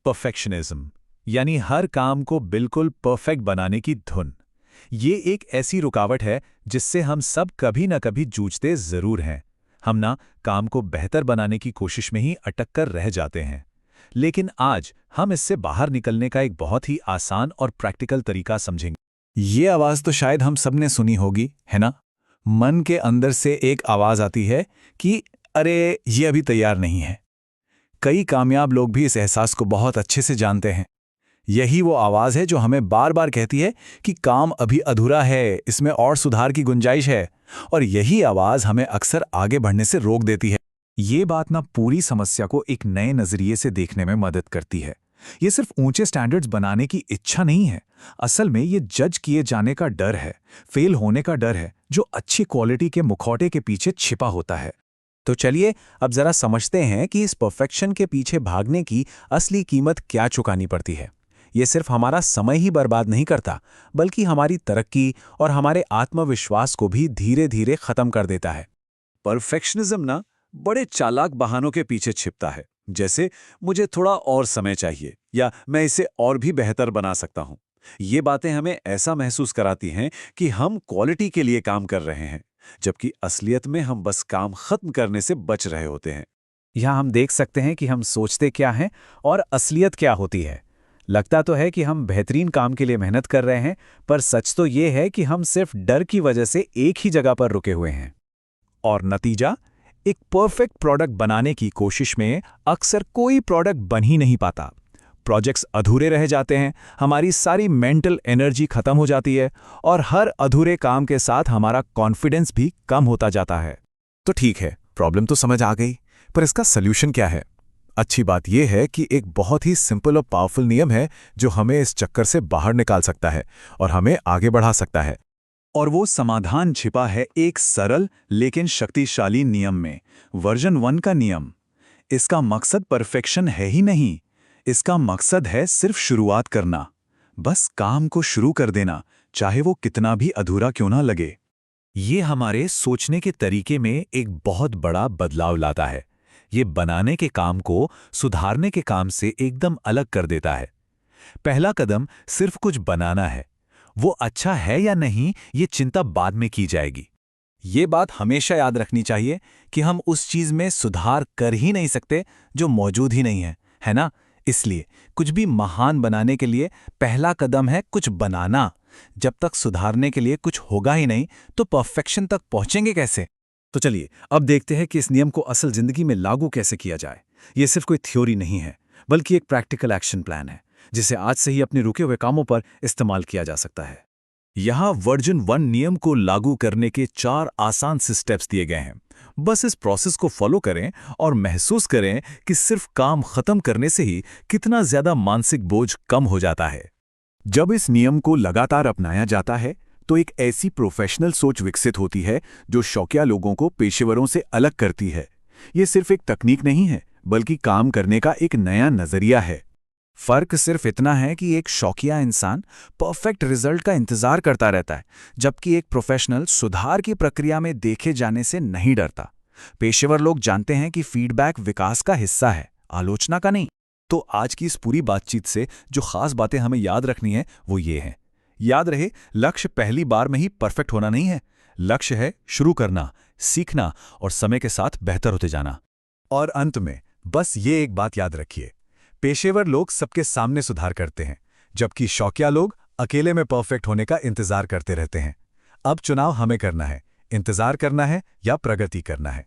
Perfectionism यानी हर काम को बिल्कुल परफेक्ट बनाने की धुन। ये एक ऐसी रुकावट है जिससे हम सब कभी ना कभी जूझते जरूर हैं। हम ना काम को बेहतर बनाने की कोशिश में ही अटक कर रह जाते हैं। लेकिन आज हम इससे बाहर निकलने का एक बहुत ही आसान और प्रैक्टिकल तरीका समझेंगे। ये आवाज़ तो शायद हम सब ने सुनी होगी, है ना? मन के अंदर से एक आवाज़ आती है कि अरे, ये अभी तैयार नहीं है। कई कामयाब लोग भी इस एहसास को बहुत अच्छे से जानते हैं। यही वो आवाज़ है जो हमें बार बार कहती है कि काम अभी अधूरा है, इसमें और सुधार की गुंजाइश है। और यही आवाज़ हमें अक्सर आगे बढ़ने से रोक देती है। ये बात ना पूरी समस्या को एक नए नज़रिए से देखने में मदद करती है। ये सिर्फ ऊंचे स्टैंडर्ड्स बनाने की इच्छा नहीं है। असल में ये जज किए जाने का डर है, फेल होने का डर है, जो अच्छी क्वालिटी के मुखौटे के पीछे छिपा होता है। तो चलिए अब जरा समझते हैं कि इस परफेक्शन के पीछे भागने की असली कीमत क्या चुकानी पड़ती है। ये सिर्फ हमारा समय ही बर्बाद नहीं करता, बल्कि हमारी तरक्की और हमारे आत्मविश्वास को भी धीरे धीरे खत्म कर देता है। परफेक्शनिज्म ना बड़े चालाक बहानों के पीछे छिपता है, जैसे मुझे थोड़ा और समय चाहिए या मैं इसे और भी बेहतर बना सकता हूं। ये बातें हमें ऐसा महसूस कराती हैं कि हम क्वालिटी के लिए काम कर रहे हैं, जबकि असलियत में हम बस काम खत्म करने से बच रहे होते हैं। यहाँ हम देख सकते हैं कि हम सोचते क्या हैं और असलियत क्या होती है। लगता तो है कि हम बेहतरीन काम के लिए मेहनत कर रहे हैं, पर सच तो ये है कि हम सिर्फ डर की वजह से एक ही जगह पर रुके हुए हैं। और नतीजा, एक परफेक्ट प्रोडक्ट बनाने की कोशिश में अक्सर कोई प्रोडक्ट बन ही नहीं पाता। प्रोजेक्ट्स अधूरे रह जाते हैं, हमारी सारी मेंटल एनर्जी खत्म हो जाती है और हर अधूरे काम के साथ हमारा कॉन्फिडेंस भी कम होता जाता है। तो ठीक है, प्रॉब्लम तो समझ आ गई, पर इसका सल्यूशन क्या है? अच्छी बात यह है कि एक बहुत ही सिंपल और पावरफुल नियम है जो हमें इस चक्कर से बाहर निकाल सकता है और हमें आगे बढ़ा सकता है। और वो समाधान छिपा है एक सरल लेकिन शक्तिशाली नियम में, वर्जन 1 का नियम। इसका मकसद परफेक्शन है ही नहीं, इसका मकसद है सिर्फ शुरुआत करना। बस काम को शुरू कर देना, चाहे वो कितना भी अधूरा क्यों ना लगे। ये हमारे सोचने के तरीके में एक बहुत बड़ा बदलाव लाता है। ये बनाने के काम को सुधारने के काम से एकदम अलग कर देता है। पहला कदम सिर्फ कुछ बनाना है। वो अच्छा है या नहीं, ये चिंता बाद में की जाएगी। ये बात हमेशा याद रखनी चाहिए कि हम उस चीज़ में सुधार कर ही नहीं सकते जो मौजूद ही नहीं है ना? इसलिए कुछ भी महान बनाने के लिए पहला कदम है कुछ बनाना। जब तक सुधारने के लिए कुछ होगा ही नहीं, तो परफेक्शन तक पहुंचेंगे कैसे? तो चलिए अब देखते हैं कि इस नियम को असल जिंदगी में लागू कैसे किया जाए। ये सिर्फ कोई थ्योरी नहीं है, बल्कि एक प्रैक्टिकल एक्शन प्लान है, जिसे आज से ही अपने रुके हुए कामों पर इस्तेमाल किया जा सकता है। यहाँ वर्जन 1 नियम को लागू करने के 4 आसान से स्टेप्स दिए गए हैं। बस इस प्रोसेस को फॉलो करें और महसूस करें कि सिर्फ काम खत्म करने से ही कितना ज्यादा मानसिक बोझ कम हो जाता है। जब इस नियम को लगातार अपनाया जाता है तो एक ऐसी प्रोफेशनल सोच विकसित होती है जो शौकिया लोगों को पेशेवरों से अलग करती है। ये सिर्फ एक तकनीक नहीं है, बल्कि काम करने का एक नया नजरिया है। फर्क सिर्फ इतना है कि एक शौकिया इंसान परफेक्ट रिजल्ट का इंतजार करता रहता है, जबकि एक प्रोफेशनल सुधार की प्रक्रिया में देखे जाने से नहीं डरता। पेशेवर लोग जानते हैं कि फीडबैक विकास का हिस्सा है, आलोचना का नहीं। तो आज की इस पूरी बातचीत से जो खास बातें हमें याद रखनी है वो ये हैं। याद रहे, लक्ष्य पहली बार में ही परफेक्ट होना नहीं है। लक्ष्य है शुरू करना, सीखना और समय के साथ बेहतर होते जाना। और अंत में बस ये एक बात याद रखिए, पेशेवर लोग सबके सामने सुधार करते हैं, जबकि शौकिया लोग अकेले में परफेक्ट होने का इंतजार करते रहते हैं। अब चुनाव हमें करना है, इंतजार करना है या प्रगति करना है।